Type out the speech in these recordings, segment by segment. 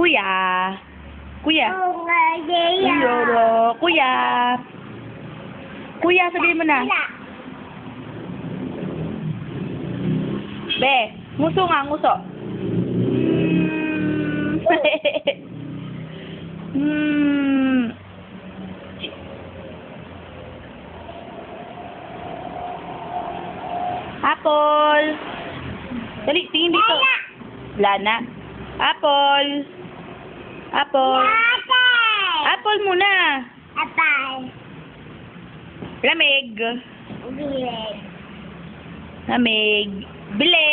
Kuya. Kuya. Kuya. Kuya, sabihin mo na. Be, nguso nga, nguso. Apple. Dali, tingin dito. Lana. Apple. Apple. Apple muna. Lamig. Lamig. Bili.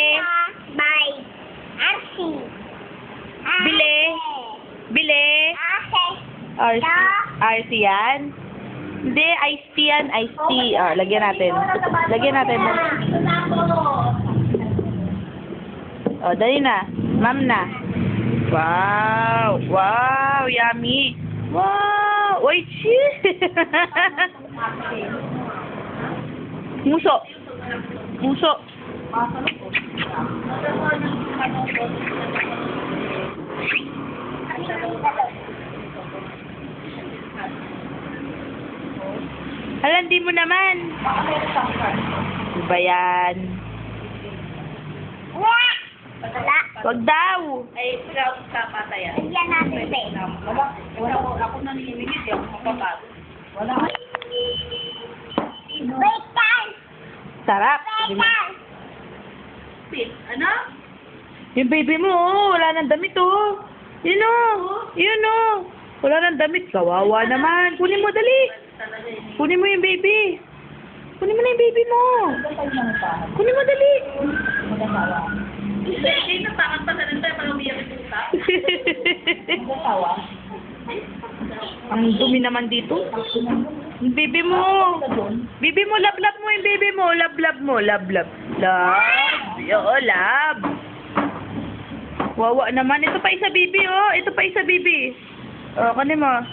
Bili. Bili. RC. RC yan? Hindi, iced tea yan. Iced tea. Lagyan natin. Lagyan natin. Dali na. Ma'am na. Wow. Wow. Yummy. Wow. Uy, cheese. Muso. Muso. Hala, hindi mo naman. Ano ba yan? Wag daw. Ay, ikaw sa pataya. Yan natin, babe. Ako nanilinig, hindi ako mapapagod. Wala. Wait, time! Sarap. Ano? Yung baby mo, wala nang damit, oh. Yun, oh. Yun, oh. Wala nang damit. Kawawa naman. Kunin mo, dali. Kunin mo yung baby. Kunin mo na yung baby mo. Kunin mo, dali. Hindi na pangat pa sa rin tayo para umiyak ito ka. Ang dumi naman dito. Yung baby mo. Baby mo, lab-lab mo yung baby mo. Lab-lab mo. Lab-lab. Lab. Oo, lab. Wawa naman. Ito pa isa baby, oh. Ito pa isa baby. Kanin mo.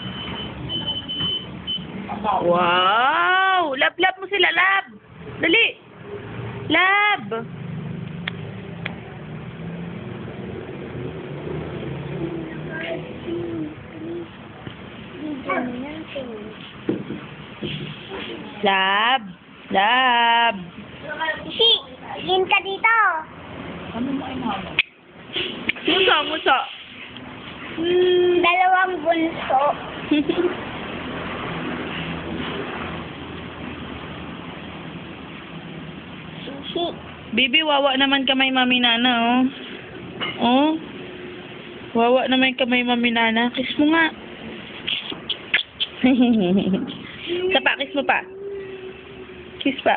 Wow. Lab-lab mo sila, lab. Dali. Lab. Lab. Lab. Si, lin ka dito. Muso, muso. Dalawang bunso. Si, Bibi, wawa naman kamay mami nana, oh. Oh. Wawa naman kamay mami nana. Kiss mo nga. Sa pa, kiss mo pa. Kiss pa.